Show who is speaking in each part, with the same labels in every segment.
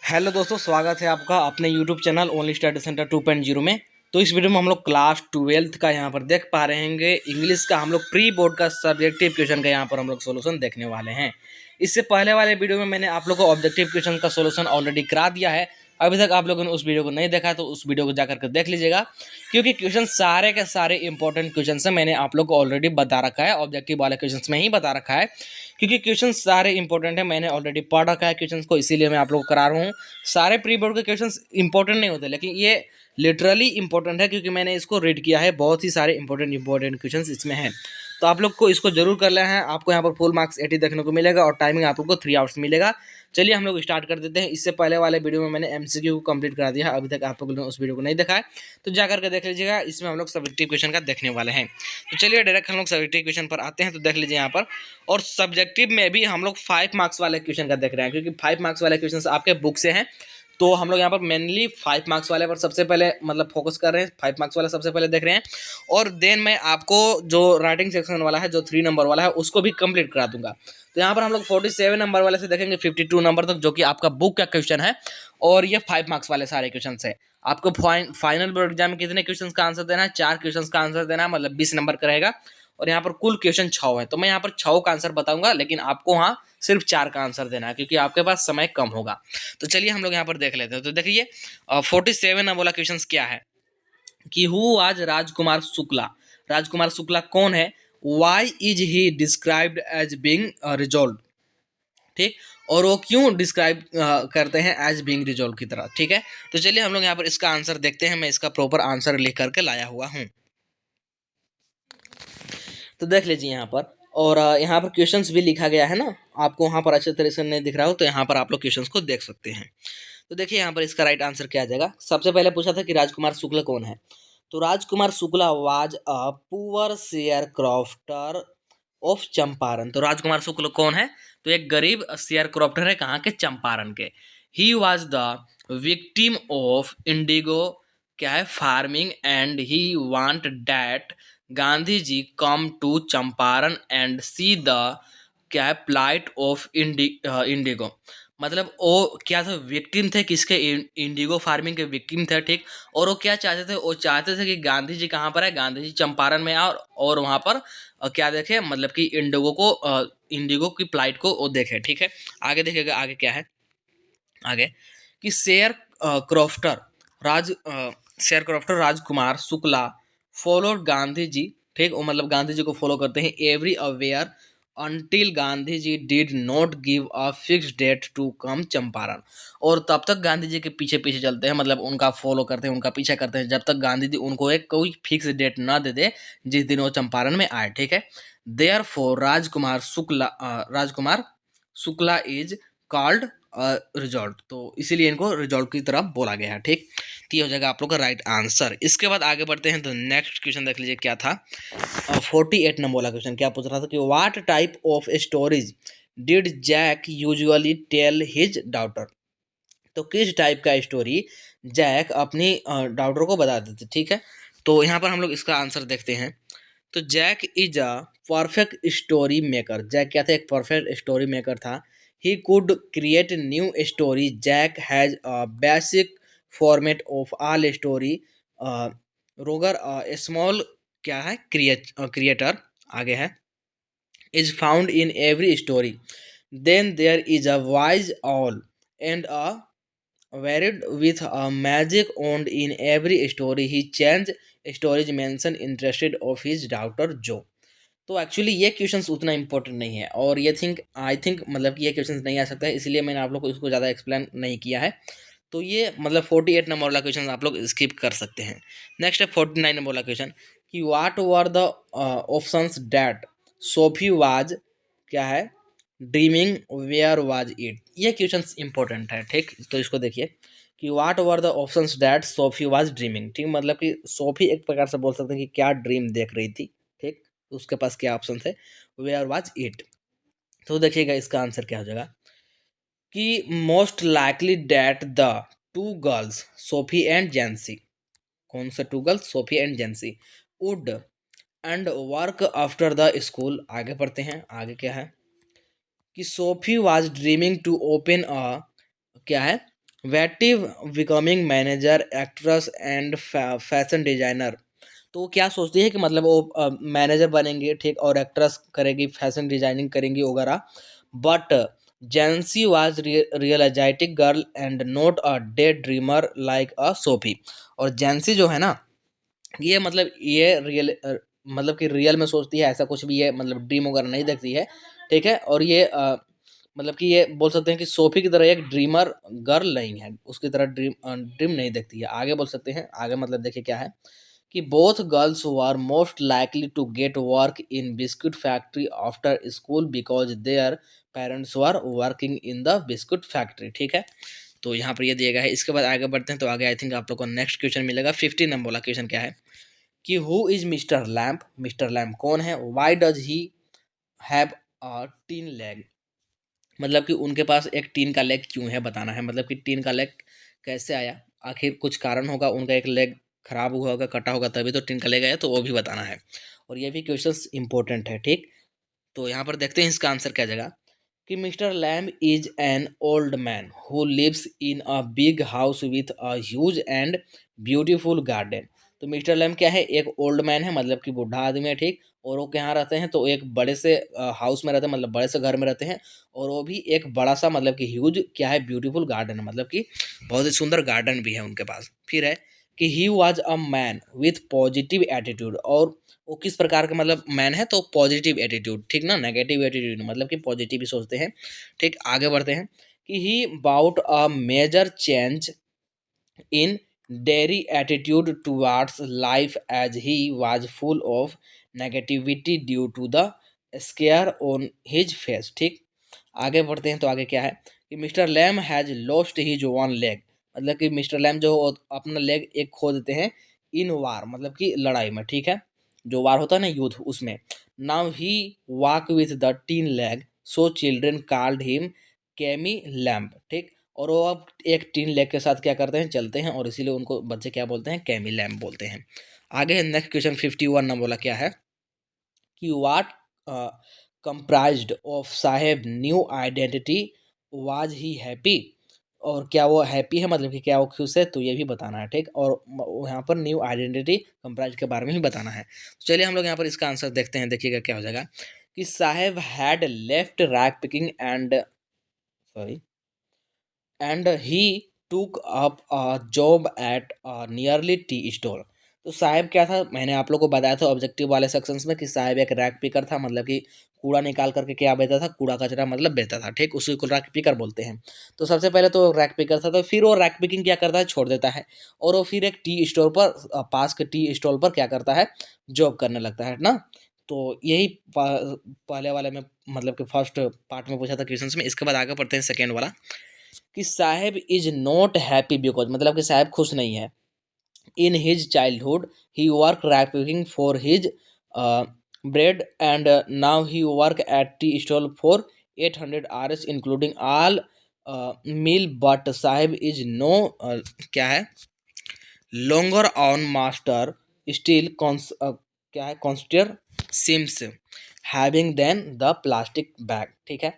Speaker 1: Hello दोस्तों, स्वागत है आपका अपने YouTube channel only study centre 2.0 में। तो इस वीडियो में हम लोग क्लास 12th का यहाँ पर देख पा रहे हैं। इंग्लिश का हम लोग प्री बोर्ड का सब्जेक्टिव क्वेश्चन का यहाँ पर हम लोग सोल्यूशन देखने वाले हैं। इससे पहले वाले वीडियो में मैंने आप लोग को ऑब्जेक्टिव क्वेश्चन का सोल्यूशन ऑलरेडी करा दिया है। अभी तक आप लोगों ने उस वीडियो को नहीं देखा तो उस वीडियो को जाकर के देख लीजिएगा, क्योंकि क्वेश्चन सारे के सारे इंपॉर्टेंट क्वेश्चन से मैंने आप लोग को ऑलरेडी बता रखा है, ऑब्जेक्टिव वाले क्वेश्चन में ही बता रखा है। क्योंकि क्वेश्चन सारे इंपॉर्टेंट है, मैंने ऑलरेडी पढ़ रखा है क्वेश्चन को, इसीलिए मैं आप लोग को करा रहा हूँ। सारे प्री बोर्ड के क्वेश्चंस इंपॉर्टेंट नहीं होते, लेकिन ये लिटरली इंपॉर्टेंट है, क्योंकि मैंने इसको रीड किया है। बहुत ही सारे इंपॉर्टेंट क्वेश्चंस इसमें हैं, तो आप लोग को इसको जरूर कर लेना है। आपको यहाँ पर फुल मार्क्स 80 देखने को मिलेगा और टाइमिंग आप लोग को 3 आवर्स मिलेगा। चलिए हम लोग स्टार्ट कर देते हैं। इससे पहले वाले वीडियो में मैंने एमसीक्यू को कंप्लीट करा दिया है, अभी तक आप लोगों ने उस वीडियो को नहीं देखा है तो जाकर के देख लीजिएगा। इसमें हम लोग सब्जेक्टिव क्वेश्चन का देखने वाले हैं। तो चलिए डायरेक्ट हम लोग सब्जेक्टिव क्वेश्चन पर आते हैं। तो देख लीजिए यहाँ पर, और सब्जेक्टिव में भी हम लोग 5 मार्क्स वाले क्वेश्चन का देख रहे हैं, क्योंकि 5 मार्क्स वाले क्वेश्चन आपके बुक से हैं। तो हम लोग यहाँ पर मेनली 5 मार्क्स वाले पर सबसे पहले मतलब फोकस कर रहे हैं, 5 मार्क्स वाला सबसे पहले देख रहे हैं। और देन मैं आपको जो राइटिंग सेक्शन वाला है, जो 3 नंबर वाला है, उसको भी कंप्लीट करा दूंगा। तो यहाँ पर हम लोग 47 नंबर वाले से देखेंगे 52 नंबर तक, जो कि आपका बुक का क्वेश्चन है। और ये 5 मार्क्स वाले सारे क्वेश्चन है। आपको फाइनल बोर्ड एग्जाम में कितने क्वेश्चन का आंसर देना है? 4 क्वेश्चन का आंसर देना है, मतलब 20 नंबर का रहेगा। और यहाँ पर कुल क्वेश्चन 6 है, तो मैं यहाँ पर 6 का आंसर बताऊंगा, लेकिन आपको वहाँ सिर्फ 4 का आंसर देना है, क्योंकि आपके पास समय कम होगा। तो चलिए हम लोग यहाँ पर देख लेते हैं। तो देखिए 47 वाला क्वेश्चन क्या है कि हु आज राजकुमार शुक्ला। राजकुमार शुक्ला कौन है? Why is he described as being resolve. ठीक, और वो क्यों डिस्क्राइब करते हैं एज बीइंग रिजॉल्व की तरह। ठीक है, तो चलिए हम लोग यहाँ पर इसका आंसर देखते हैं। मैं इसका प्रॉपर आंसर लिख करके लाया हुआ हूँ। तो देख लीजिए यहाँ पर, और यहाँ पर क्वेश्चंस भी लिखा गया है ना। आपको वहाँ पर अच्छे तरीके से नहीं दिख रहा हो तो यहाँ पर आप लोग क्वेश्चंस को देख सकते हैं। तो देखिए यहाँ पर इसका राइट आंसर क्या आ जाएगा। सबसे पहले पूछा था कि राजकुमार शुक्ला कौन है। तो Rajkumar Shukla was a poor share crofter of Champaran. तो राजकुमार शुक्ल कौन है? तो एक गरीब शेयर क्रॉफ्टर है, कहाँ के? चंपारण के। He was the victim of indigo, क्या है, farming, and he want that Gandhi ji come to Champaran and see the, क्या है, प्लाइट ऑफ इंडिगो। मतलब वो क्या था, विक्टिम थे किसके? इंडिगो फार्मिंग के विक्टिम थे। ठीक, और वो क्या चाहते थे? वो चाहते थे कि गांधी जी कहाँ पर है, गांधी जी चंपारण में आए और वहाँ पर क्या देखे, मतलब कि इंडिगो की प्लाइट को वो देखे। ठीक है, आगे देखिएगा आगे क्या है। आगे कि crofter share crofter Rajkumar Shukla followed Gandhi ji. ठीक, वो मतलब गांधी जी को फॉलो करते हैं everywhere until Gandhi ji did not give a fix date to come Champaran. और तब तक गांधी जी के पीछे पीछे चलते हैं, मतलब उनका फॉलो करते हैं, उनका पीछा करते हैं, जब तक गांधी जी उनको एक कोई फिक्स डेट ना दे दे जिस दिन वो चंपारण में आए। ठीक है, therefore Rajkumar Shukla is called result. तो इसीलिए इनको रिजॉल्ट की तरफ बोला गया है। ठीक, तो ये हो जाएगा आप लोग का राइट आंसर। इसके बाद आगे बढ़ते हैं। तो नेक्स्ट क्वेश्चन देख लीजिए क्या था। 48 नंबर वाला क्वेश्चन क्या पूछ रहा था कि what type of stories did Jack usually tell his daughter. तो किस टाइप का स्टोरी जैक अपनी डॉटर को बताते थे। ठीक है, तो यहाँ पर हम लोग इसका आंसर देखते हैं। तो Jack is a perfect story maker. Jack क्या था? एक परफेक्ट स्टोरी मेकर था। He could create new story. Jack has a basic format of all story. Roger small, क्या है, क्रिएटर, आगे है, is found in every story. Then there is a wise owl and a varied with a magic owned in every story. He changed stories mention interested of his daughter Jo. तो actually ये questions उतना important नहीं है, और ये I think मतलब कि ये क्वेश्चंस नहीं आ सकता है, इसलिए मैंने आप लोग को इसको ज़्यादा एक्सप्लेन नहीं किया है। तो ये मतलब 48 नंबर वाला क्वेश्चन आप लोग स्किप कर सकते हैं। नेक्स्ट है 49 नंबर वाला क्वेश्चन कि what were the options that Sophie was, क्या है, ड्रीमिंग, वेयर वाज इट। ये क्वेश्चन इंपॉर्टेंट है। ठीक, तो इसको देखिए कि what were the options that Sophie was dreaming. ठीक, मतलब कि सोफी एक प्रकार से बोल सकते हैं कि क्या ड्रीम देख रही थी। ठीक, उसके पास क्या ऑप्शन है, वेयर वाज इट। तो देखिएगा इसका आंसर क्या हो जाएगा कि most likely that the two girls Sophie and Jency. कौन से two girls? Sophie and Jency would and work after the school. आगे पढ़ते हैं, आगे क्या है कि Sophie was dreaming to open a, क्या है, वेटिव becoming manager actress and fashion designer. तो वो क्या सोचती है कि मतलब वो मैनेजर बनेंगे, ठीक, और एक्ट्रेस करेगी, फैशन डिजाइनिंग करेंगी वगैरह। But जेंसी was realistic girl and not a day dreamer like a Sophie. और जेंसी जो है ना, ये मतलब ये मतलब कि रियल में सोचती है, ऐसा कुछ भी है, मतलब ड्रीम वगैरह नहीं देखती है, ठीक है। और ये मतलब कि ये बोल सकते हैं कि सोफी की तरह एक ड्रीमर गर्ल नहीं है, उसकी तरह ड्रीम नहीं देखती है। आगे बोल सकते हैं, आगे मतलब देखिए क्या है कि both girls were most likely to get work in biscuit factory after school because their parents were working in the biscuit factory, ठीक है। तो यहाँ पर ये दिया गया है। इसके बाद आगे बढ़ते हैं, तो आगे आई थिंक आप लोग को नेक्स्ट क्वेश्चन मिलेगा। 15 नंबर वाला क्वेश्चन क्या है कि who is mister lamp. Mister lamp कौन है। Why does he have a tin leg. मतलब कि उनके पास एक टीन का लेग क्यों है बताना है। मतलब कि टीन का लेग कैसे आया, आखिर कुछ कारण होगा, उनका एक लेग खराब हुआ होगा, कटा होगा, तभी तो टीन का लेग आया, तो वो भी बताना है। और ये भी क्वेश्चंस इंपॉर्टेंट है, ठीक। तो यहाँ पर देखते हैं इसका आंसर क्या जाएगा कि mister Lamb is an old man who lives in a big house with a huge and beautiful garden. तो मिस्टर लैम्ब क्या है, एक ओल्ड मैन है, मतलब कि बूढ़ा आदमी है, ठीक। और वो कहाँ रहते हैं, तो एक बड़े से हाउस में रहते हैं, मतलब बड़े से घर में रहते हैं। और वो भी एक बड़ा सा, मतलब कि ह्यूज क्या है, ब्यूटीफुल गार्डन है, मतलब कि बहुत ही सुंदर गार्डन भी है उनके पास। फिर है कि he was a man with positive attitude. और वो किस प्रकार का मतलब मैन है, तो पॉजिटिव एटीट्यूड, ठीक ना, नेगेटिव एटीट्यूड मतलब कि पॉजिटिव ही सोचते हैं, ठीक। आगे बढ़ते हैं कि he bought a major change in Derry attitude towards life as he was full of negativity due to the scare on his face, ठीक। आगे बढ़ते हैं, तो आगे क्या है कि mister Lamb has lost his one leg. मतलब कि मिस्टर लैम जो अपना लेग एक खो देते हैं इन वार, मतलब कि लड़ाई में, ठीक है। जो वार होता है ना, युद्ध, उसमें। Now he walk with the tin leg so children called him chemo lamp, ठीक। और वो अब एक टीन लेग के साथ क्या करते हैं, चलते हैं, और इसीलिए उनको बच्चे क्या बोलते हैं, कैमी लैम्प बोलते हैं। आगे नेक्स्ट क्वेश्चन 51 नंबर वाला क्या है कि what comprised of Saheb new identity was he happy. और क्या वो हैप्पी है, मतलब कि क्या वो खुश है, तो ये भी बताना है, ठीक। और यहाँ पर न्यू आइडेंटिटी कंप्राइज के बारे में भी बताना है। तो चलिए हम लोग यहाँ पर इसका आंसर देखते हैं, देखिएगा क्या हो जाएगा कि Saheb had left rag picking and sorry and he took up a job at a nearly tea stall. तो साहब क्या था, मैंने आप लोग को बताया था ऑब्जेक्टिव वाले सेक्शंस में कि साहब एक रैक पिकर था, मतलब कि कूड़ा निकाल करके क्या बेचता था, कूड़ा कचरा मतलब बेचता था, ठीक। उसी को रैक पिकर बोलते हैं। तो सबसे पहले तो रैक पिकर था, तो फिर वो रैक पिकिंग क्या करता है, छोड़ देता है, और वो फिर एक टी स्टॉल पर पास के टी स्टॉल पर क्या करता है, जॉब करने लगता है ना। तो यही पहले वाले में मतलब कि फर्स्ट पार्ट में पूछा था क्वेश्चंस में। इसके बाद आगे पढ़ते हैं सेकेंड वाला कि Saheb is not happy because, मतलब कि साहेब खुश नहीं है। In his childhood he work rapping for his bread and now he work at tea stall for 800 hours including all meal. But Saheb is no क्या है, लॉन्गर ऑन मास्टर स्टील क्या है, कॉन्स्टर सिम्स having then the plastic bag, ठीक है।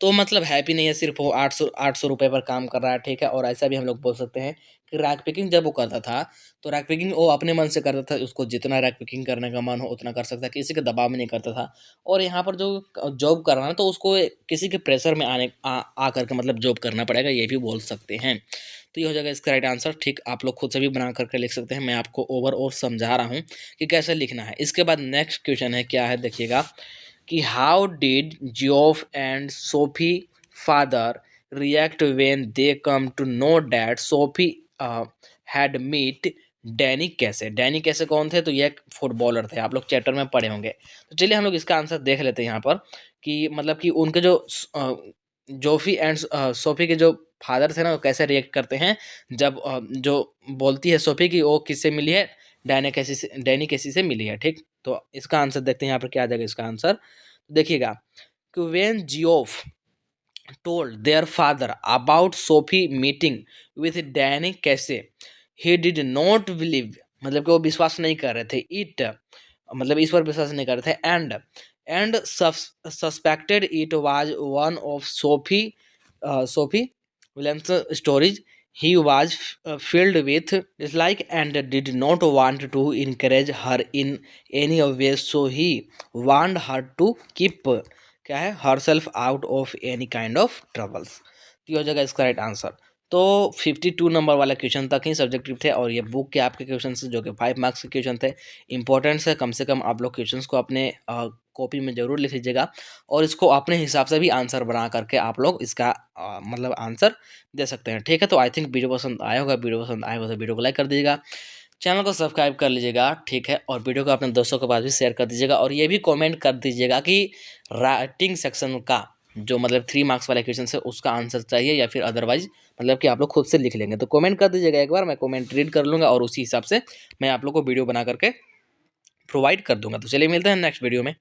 Speaker 1: तो मतलब हैप्पी नहीं है, सिर्फ वो 800 रुपये पर काम कर रहा है, ठीक है। और ऐसा भी हम लोग बोल सकते हैं कि रैक पिकिंग जब वो करता था, तो रैक पिकिंग वो अपने मन से करता था, उसको जितना रैक पिकिंग करने का मन हो उतना कर सकता है, किसी के दबाव में नहीं करता था। और यहाँ पर जो जॉब कर रहा है, तो उसको किसी के प्रेशर में आ करके मतलब जॉब करना पड़ेगा, ये भी बोल सकते हैं। तो ये हो जाएगा इसका राइट आंसर, ठीक। आप लोग खुद से भी बना करके लिख सकते हैं, मैं आपको ओवर और समझा रहा हूँ कि कैसे लिखना है। इसके बाद नेक्स्ट क्वेश्चन है, क्या है देखिएगा कि how did Geoff and Sophie father react when they come to know that Sophie had meet Danny कैसे। डैनी कैसे कौन थे, तो ये एक फुटबॉलर थे, आप लोग चैप्टर में पढ़े होंगे। तो चलिए हम लोग इसका आंसर देख लेते हैं यहाँ पर कि मतलब कि उनके जो जोफी एंड सोफी के जो फादर थे ना, वो कैसे रिएक्ट करते हैं जब जो बोलती है सोफी कि वो किससे मिली है, डैनी कैसी से मिली है, ठीक। तो इसका आंसर देखते हैं यहाँ पर क्या आ जाएगा इसका आंसर, देखिएगा कि when Geoff told their father about Sophie meeting with Danny Casey, he did not believe, मतलब कि वो विश्वास नहीं कर रहे थे, इट मतलब इस पर विश्वास नहीं कर रहे थे, and suspected it was one of Sophie William's stories, he was filled with dislike and did not want to encourage her in any way, so he warned her to keep क्या है herself out of any kind of troubles। तो ये हो जाएगा इसका right answer. तो 52 number वाला question तक ही सब्जेक्टिव थे और ये बुक के आपके क्वेश्चन जो कि 5 मार्क्स के क्वेश्चन थे। इंपॉर्टेंट है, कम से कम आप लोग क्वेश्चंस को अपने कॉपी में ज़रूर लिख लीजिएगा और इसको अपने हिसाब से भी आंसर बना करके आप लोग इसका मतलब आंसर दे सकते हैं। ठीक है, तो आई थिंक वीडियो पसंद आया होगा। वीडियो पसंद आया होगा तो वीडियो को लाइक कर दीजिएगा, चैनल को सब्सक्राइब कर लीजिएगा। ठीक है, और वीडियो को अपने दोस्तों के पास भी शेयर कर दीजिएगा और ये भी कमेंट कर दीजिएगा कि राइटिंग सेक्शन का जो मतलब 3 मार्क्स वाला क्वेश्चन है उसका आंसर चाहिए या फिर अदरवाइज मतलब कि आप लोग खुद से लिख लेंगे। तो कमेंट कर दीजिएगा एक बार, मैं कमेंट रीड कर लूँगा और उसी हिसाब से मैं आप लोग को वीडियो बना करके प्रोवाइड कर दूंगा। तो चलिए मिलते हैं नेक्स्ट वीडियो में।